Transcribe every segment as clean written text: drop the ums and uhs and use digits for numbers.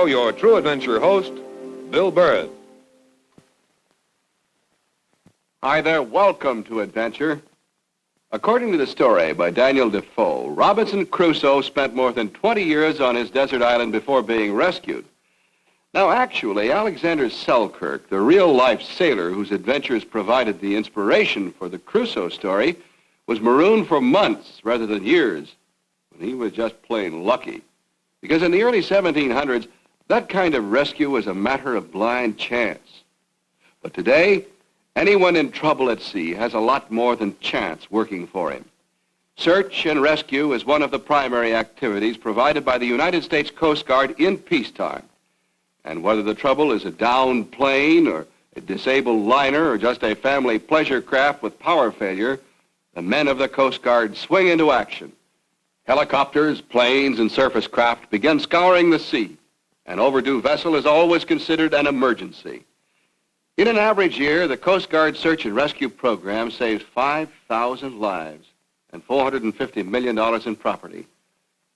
your True Adventure host, Bill Burris. Hi there, welcome to Adventure. According to the story by Daniel Defoe, Robinson Crusoe spent more than 20 years on his desert island before being rescued. Now, actually, Alexander Selkirk, the real-life sailor whose adventures provided the inspiration for the Crusoe story, was marooned for months rather than years. And he was just plain lucky. Because in the early 1700s, that kind of rescue was a matter of blind chance. But today, anyone in trouble at sea has a lot more than chance working for him. Search and rescue is one of the primary activities provided by the United States Coast Guard in peacetime. And whether the trouble is a downed plane or a disabled liner or just a family pleasure craft with power failure, the men of the Coast Guard swing into action. Helicopters, planes, and surface craft begin scouring the sea. An overdue vessel is always considered an emergency. In an average year, the Coast Guard search and rescue program saves 5,000 lives and $450 million in property.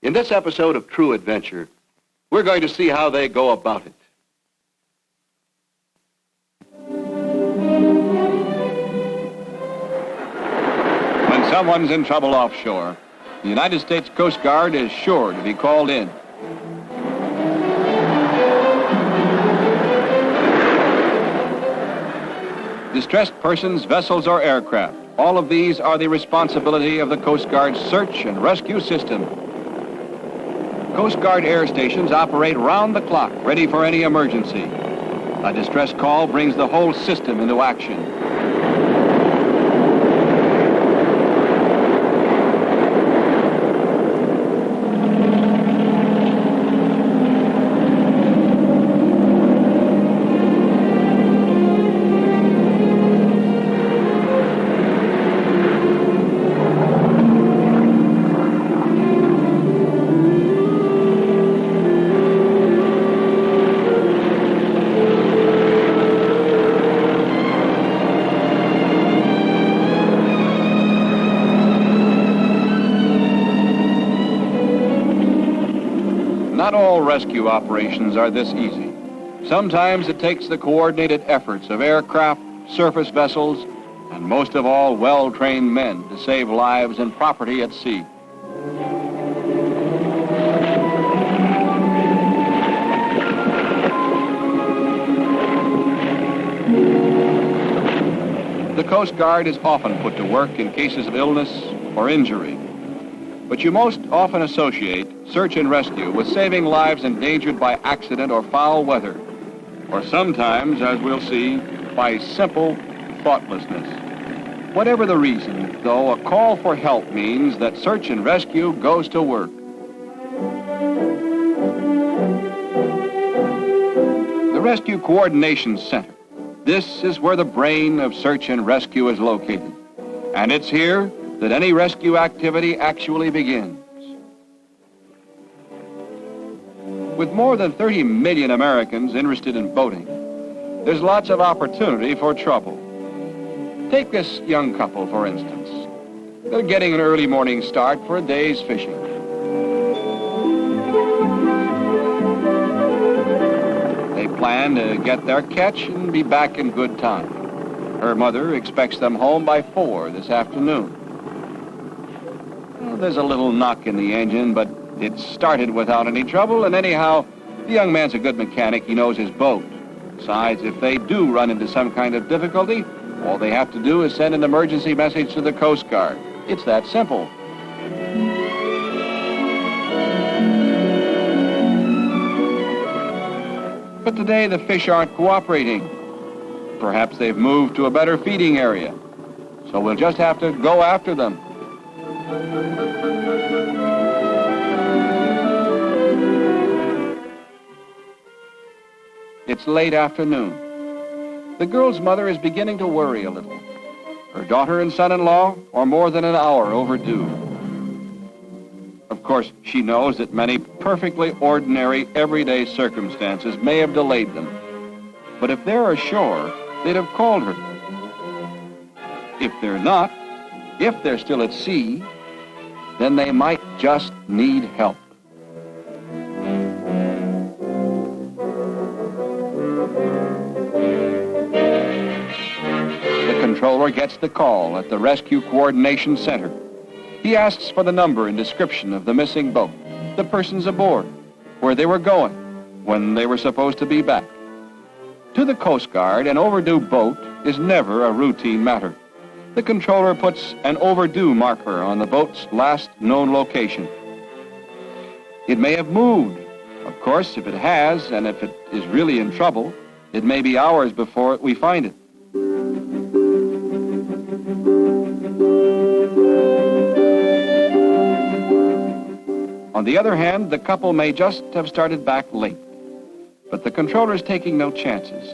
In this episode of True Adventure, we're going to see how they go about it. When someone's in trouble offshore, the United States Coast Guard is sure to be called in. Distressed persons, vessels, or aircraft, all of these are the responsibility of the Coast Guard's search and rescue system. Coast Guard air stations operate round the clock, ready for any emergency. A distress call brings the whole system into action. Not all rescue operations are this easy. Sometimes it takes the coordinated efforts of aircraft, surface vessels, and most of all, well-trained men to save lives and property at sea. The Coast Guard is often put to work in cases of illness or injury. But you most often associate search and rescue with saving lives endangered by accident or foul weather, or sometimes, as we'll see, by simple thoughtlessness. Whatever the reason, though, a call for help means that search and rescue goes to work. The Rescue Coordination Center. This is where the brain of search and rescue is located, and it's here that any rescue activity actually begins. With more than 30 million Americans interested in boating, there's lots of opportunity for trouble. Take this young couple, for instance. They're getting an early morning start for a day's fishing. They plan to get their catch and be back in good time. Her mother expects them home by 4 this afternoon. There's a little knock in the engine, but it started without any trouble, and anyhow, the young man's a good mechanic. He knows his boat. Besides, if they do run into some kind of difficulty, all they have to do is send an emergency message to the Coast Guard. It's that simple. But today, the fish aren't cooperating. Perhaps they've moved to a better feeding area, so we'll just have to go after them. It's late afternoon. The girl's mother is beginning to worry a little. Her daughter and son-in-law are more than an hour overdue. Of course, she knows that many perfectly ordinary, everyday circumstances may have delayed them. But if they're ashore, they'd have called her. If they're not, if they're still at sea, then they might just need help. controller gets the call at the Rescue Coordination Center. He asks for the number and description of the missing boat, the persons aboard, where they were going, when they were supposed to be back. To the Coast Guard, an overdue boat is never a routine matter. The controller puts an overdue marker on the boat's last known location. It may have moved. Of course, if it has, and if it is really in trouble, it may be hours before we find it. On the other hand, the couple may just have started back late. But the controller is taking no chances.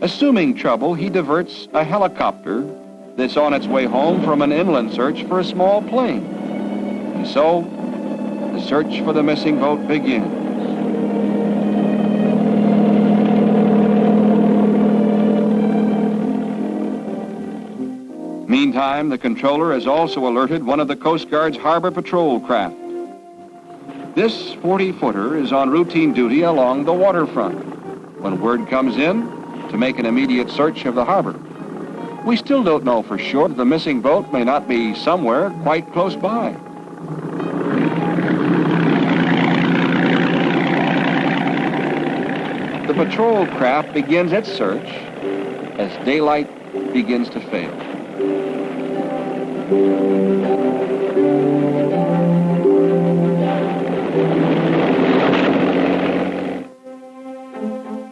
Assuming trouble, he diverts a helicopter that's on its way home from an inland search for a small plane. And so, the search for the missing boat begins. Meantime, the controller has also alerted one of the Coast Guard's harbor patrol craft. This 40-footer is on routine duty along the waterfront when word comes in to make an immediate search of the harbor. We still don't know for sure that the missing boat may not be somewhere quite close by. The patrol craft begins its search as daylight begins to fail.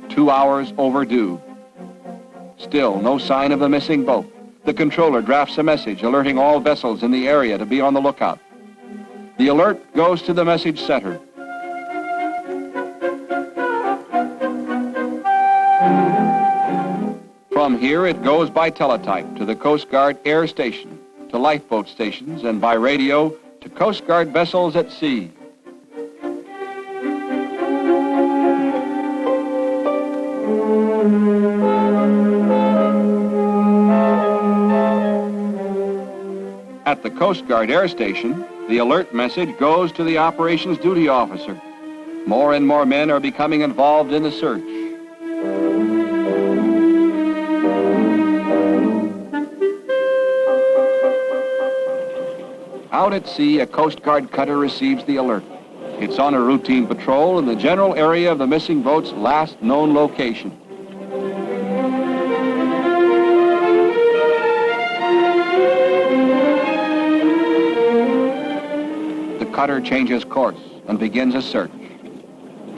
Two hours overdue. Still, no sign of the missing boat. The controller drafts a message alerting all vessels in the area to be on the lookout. The alert goes to the message center. From here, it goes by teletype to the Coast Guard air station, to lifeboat stations, and by radio to Coast Guard vessels at sea. At the Coast Guard air station, the alert message goes to the operations duty officer. More and more men are becoming involved in the search. Out at sea, a Coast Guard cutter receives the alert. It's on a routine patrol in the general area of the missing boat's last known location. The cutter changes course and begins a search.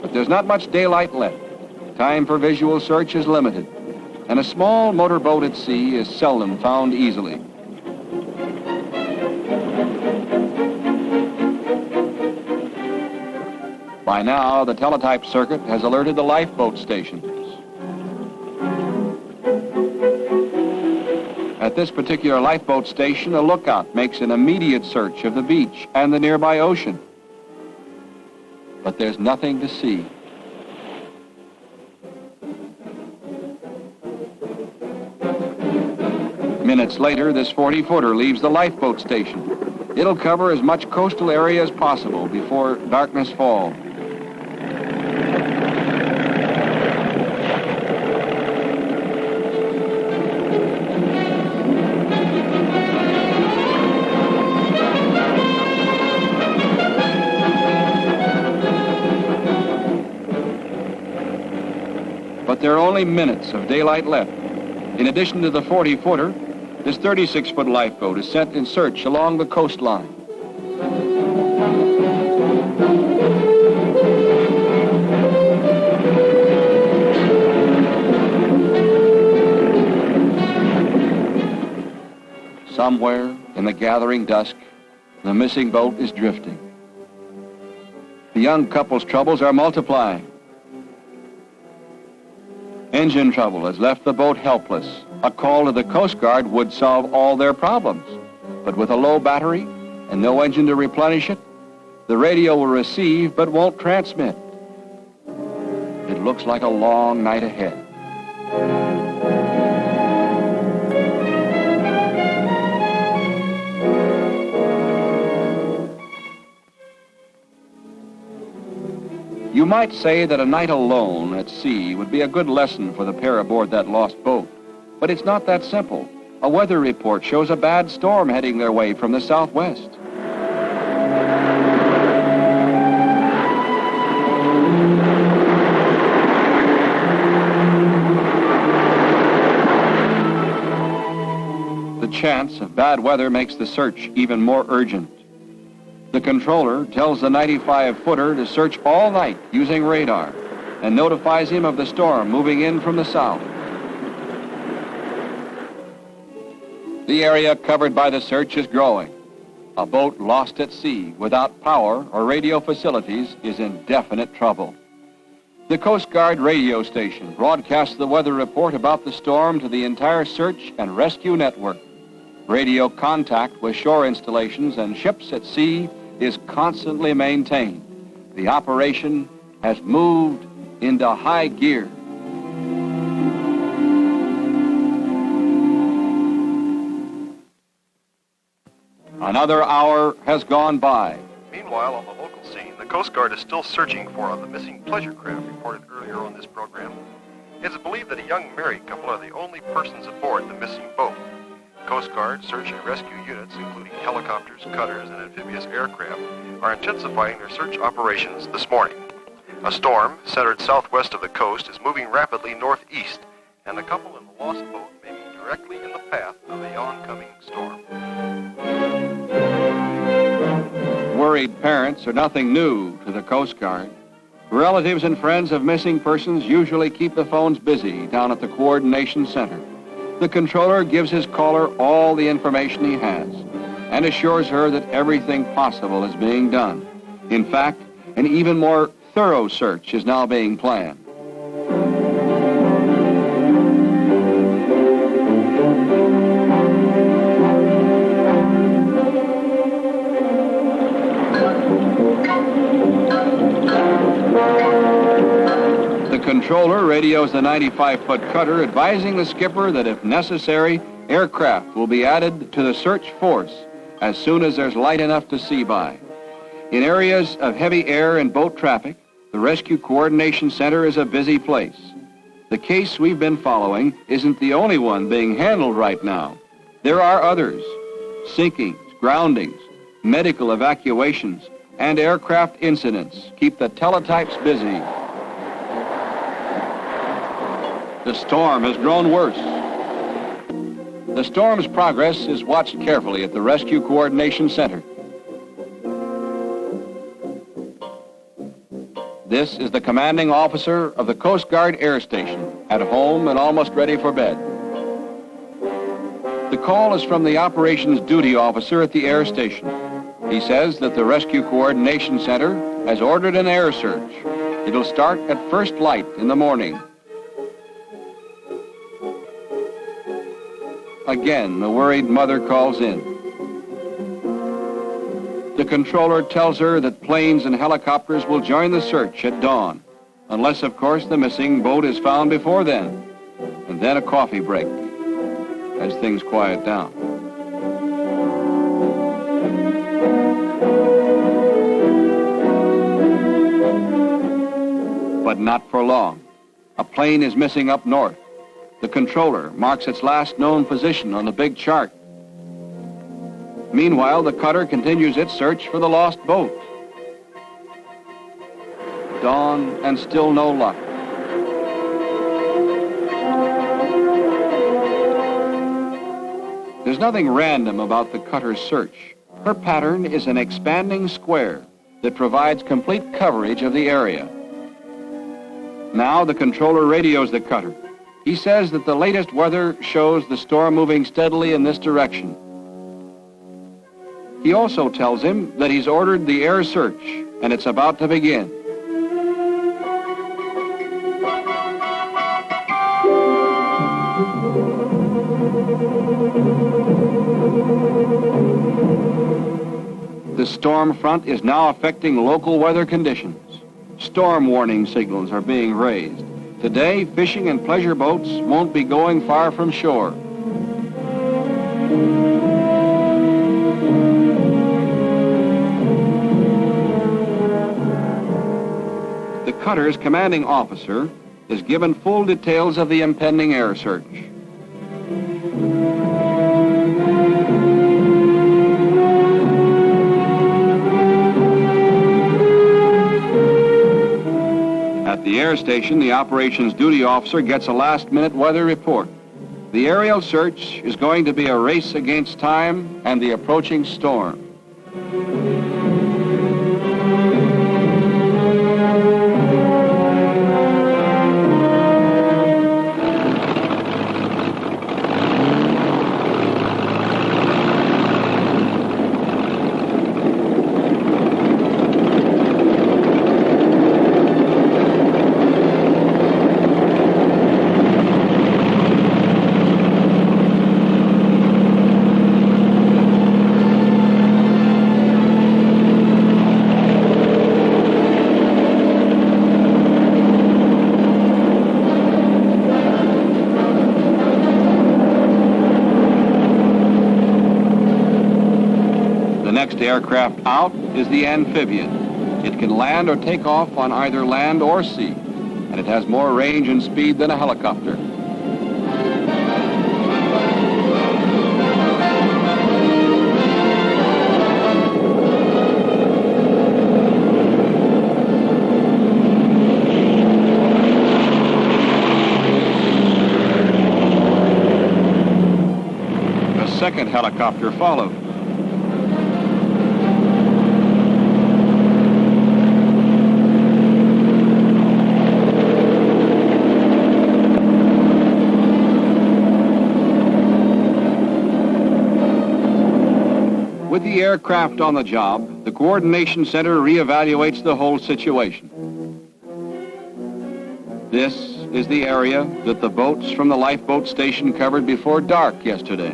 But there's not much daylight left. Time for visual search is limited, and a small motorboat at sea is seldom found easily. By now, the teletype circuit has alerted the lifeboat stations. At this particular lifeboat station, a lookout makes an immediate search of the beach and the nearby ocean. But there's nothing to see. Minutes later, this 40-footer leaves the lifeboat station. It'll cover as much coastal area as possible before darkness falls. But there are only minutes of daylight left. In addition to the 40-footer, this 36-foot lifeboat is sent in search along the coastline. Somewhere in the gathering dusk, the missing boat is drifting. The young couple's troubles are multiplying. Engine trouble has left the boat helpless. A call to the Coast Guard would solve all their problems. But with a low battery and no engine to replenish it, the radio will receive but won't transmit. It looks like a long night ahead. You might say that a night alone at sea would be a good lesson for the pair aboard that lost boat. But it's not that simple. A weather report shows a bad storm heading their way from the southwest. The chance of bad weather makes the search even more urgent. The controller tells the 95-footer to search all night using radar and notifies him of the storm moving in from the south. The area covered by the search is growing. A boat lost at sea without power or radio facilities is in definite trouble. The Coast Guard radio station broadcasts the weather report about the storm to the entire search and rescue network. Radio contact with shore installations and ships at sea is constantly maintained. The operation has moved into high gear. Another hour has gone by. Meanwhile, on the local scene, the Coast Guard is still searching for the missing pleasure craft reported earlier on this program. It is believed that a young married couple are the only persons aboard the missing boat. Coast Guard search and rescue units, including helicopters, cutters, and amphibious aircraft, are intensifying their search operations this morning. A storm, centered southwest of the coast, is moving rapidly northeast, and the couple in the lost boat may be directly in the path of the oncoming storm. Worried parents are nothing new to the Coast Guard. Relatives and friends of missing persons usually keep the phones busy down at the coordination center. The controller gives his caller all the information he has and assures her that everything possible is being done. In fact, an even more thorough search is now being planned. The controller radios the 95-foot cutter, advising the skipper that if necessary, aircraft will be added to the search force as soon as there's light enough to see by. In areas of heavy air and boat traffic, the Rescue Coordination Center is a busy place. The case we've been following isn't the only one being handled right now. There are others: sinkings, groundings, medical evacuations, and aircraft incidents keep the teletypes busy. The storm has grown worse. The storm's progress is watched carefully at the Rescue Coordination Center. This is the commanding officer of the Coast Guard Air Station, at home and almost ready for bed. The call is from the operations duty officer at the air station. He says that the Rescue Coordination Center has ordered an air search. It'll start at first light in the morning. Again, the worried mother calls in. The controller tells her that planes and helicopters will join the search at dawn, unless, of course, the missing boat is found before then. And then a coffee break, as things quiet down. But not for long. A plane is missing up north. The controller marks its last known position on the big chart. Meanwhile, the cutter continues its search for the lost boat. Dawn and still no luck. There's nothing random about the cutter's search. Her pattern is an expanding square that provides complete coverage of the area. Now the controller radios the cutter. He says that the latest weather shows the storm moving steadily in this direction. He also tells him that he's ordered the air search, and it's about to begin. The storm front is now affecting local weather conditions. Storm warning signals are being raised. Today, fishing and pleasure boats won't be going far from shore. The cutter's commanding officer is given full details of the impending air search. station, the operations duty officer gets a last-minute weather report. The aerial search is going to be a race against time and the approaching storm. Next aircraft out is the amphibian. It can land or take off on either land or sea, and it has more range and speed than a helicopter. A second helicopter followed. With the aircraft on the job, the Coordination Center reevaluates the whole situation. This is the area that the boats from the lifeboat station covered before dark yesterday.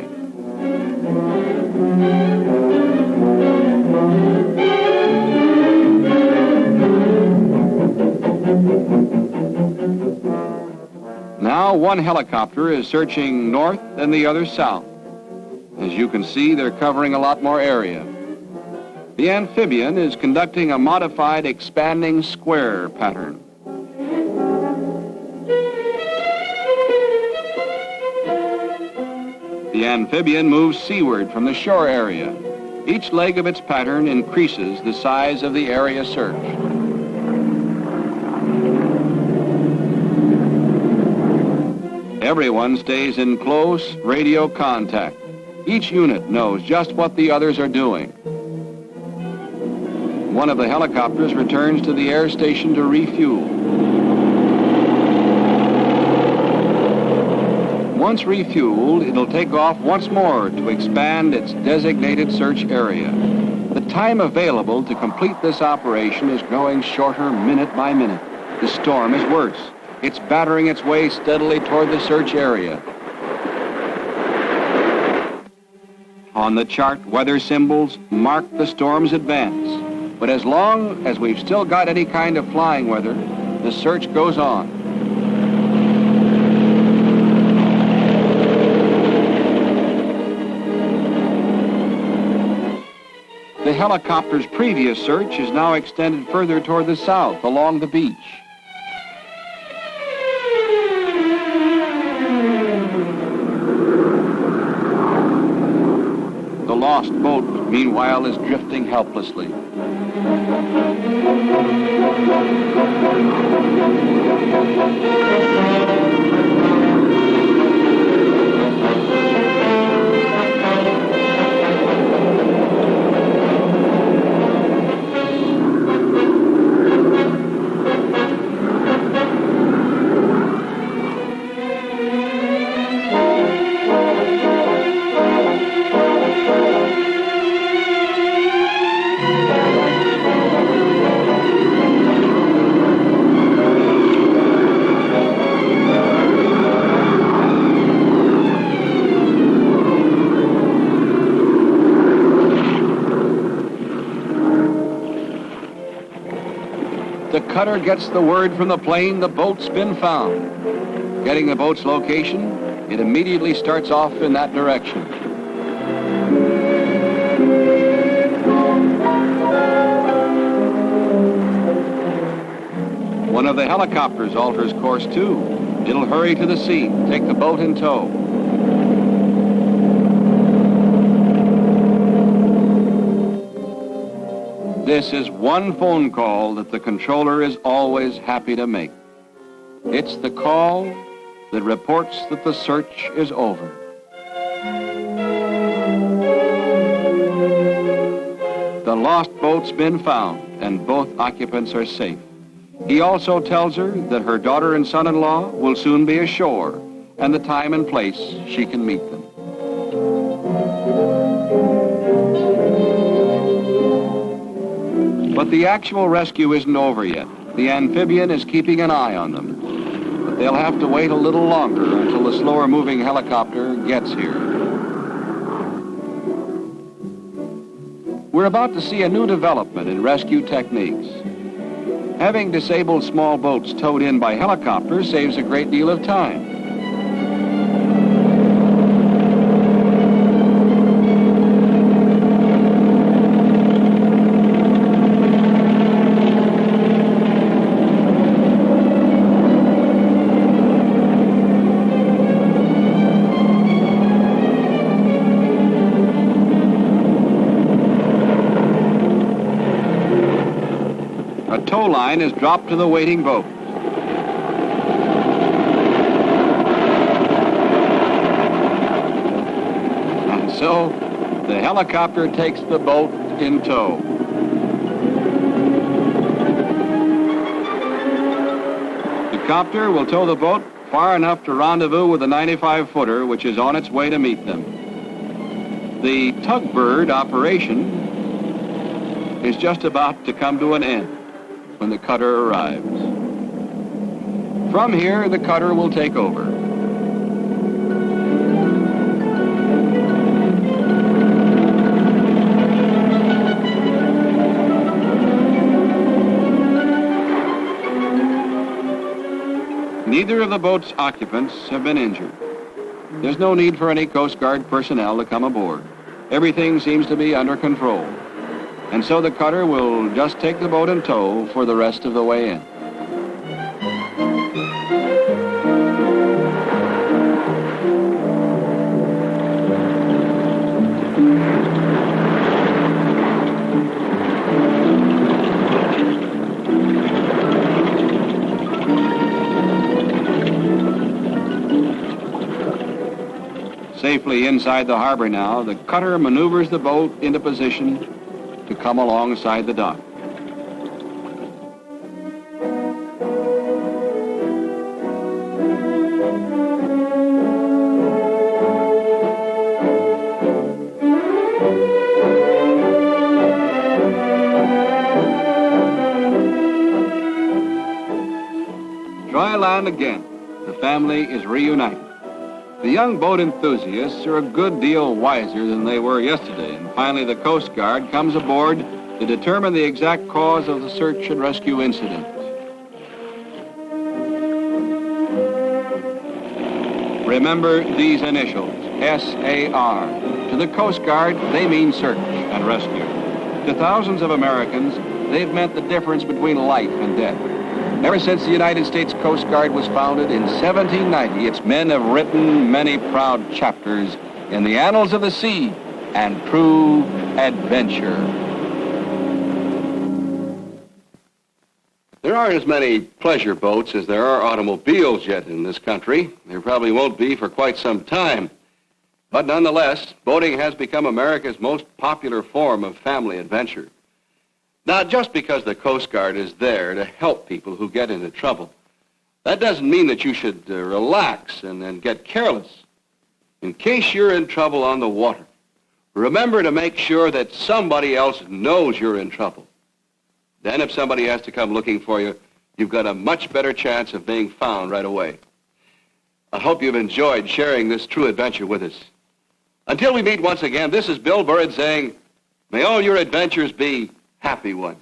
Now one helicopter is searching north and the other south. As you can see, they're covering a lot more area. The amphibian is conducting a modified expanding square pattern. The amphibian moves seaward from the shore area. Each leg of its pattern increases the size of the area searched. Everyone stays in close radio contact. Each unit knows just what the others are doing. One of the helicopters returns to the air station to refuel. Once refueled, it'll take off once more to expand its designated search area. The time available to complete this operation is growing shorter minute by minute. The storm is worse. It's battering its way steadily toward the search area. On the chart, weather symbols mark the storm's advance. But as long as we've still got any kind of flying weather, the search goes on. The helicopter's previous search is now extended further toward the south along the beach. The lost boat, meanwhile, is drifting helplessly. The cutter gets the word from the plane the boat's been found. Getting the boat's location, it immediately starts off in that direction. One of the helicopters alters course too. It'll hurry to the scene, take the boat in tow. This is one phone call that the controller is always happy to make. It's the call that reports that the search is over. The lost boat's been found, and both occupants are safe. He also tells her that her daughter and son-in-law will soon be ashore, and the time and place she can meet them. But the actual rescue isn't over yet. The amphibian is keeping an eye on them. But they'll have to wait a little longer until the slower-moving helicopter gets here. We're about to see a new development in rescue techniques. Having disabled small boats towed in by helicopters saves a great deal of time. A tow line is dropped to the waiting boat. And so, the helicopter takes the boat in tow. The copter will tow the boat far enough to rendezvous with the 95-footer, which is on its way to meet them. The tug-bird operation is just about to come to an end when the cutter arrives. From here, the cutter will take over. Neither of the boat's occupants have been injured. There's no need for any Coast Guard personnel to come aboard. Everything seems to be under control. And so the cutter will just take the boat in tow for the rest of the way in. Safely inside the harbor now, the cutter maneuvers the boat into position to come alongside the dock. Dry land again. The family is reunited. The young boat enthusiasts are a good deal wiser than they were yesterday, and finally the Coast Guard comes aboard to determine the exact cause of the search and rescue incident. Remember these initials, S-A-R. To the Coast Guard, they mean search and rescue. To thousands of Americans, they've meant the difference between life and death. Ever since the United States Coast Guard was founded in 1790, its men have written many proud chapters in the annals of the sea and true adventure. There aren't as many pleasure boats as there are automobiles yet in this country. There probably won't be for quite some time. But nonetheless, boating has become America's most popular form of family adventure. Now, just because the Coast Guard is there to help people who get into trouble, that doesn't mean that you should relax and get careless. In case you're in trouble on the water, remember to make sure that somebody else knows you're in trouble. Then if somebody has to come looking for you, you've got a much better chance of being found right away. I hope you've enjoyed sharing this true adventure with us. Until we meet once again, this is Bill Burrid saying, may all your adventures be happy ones.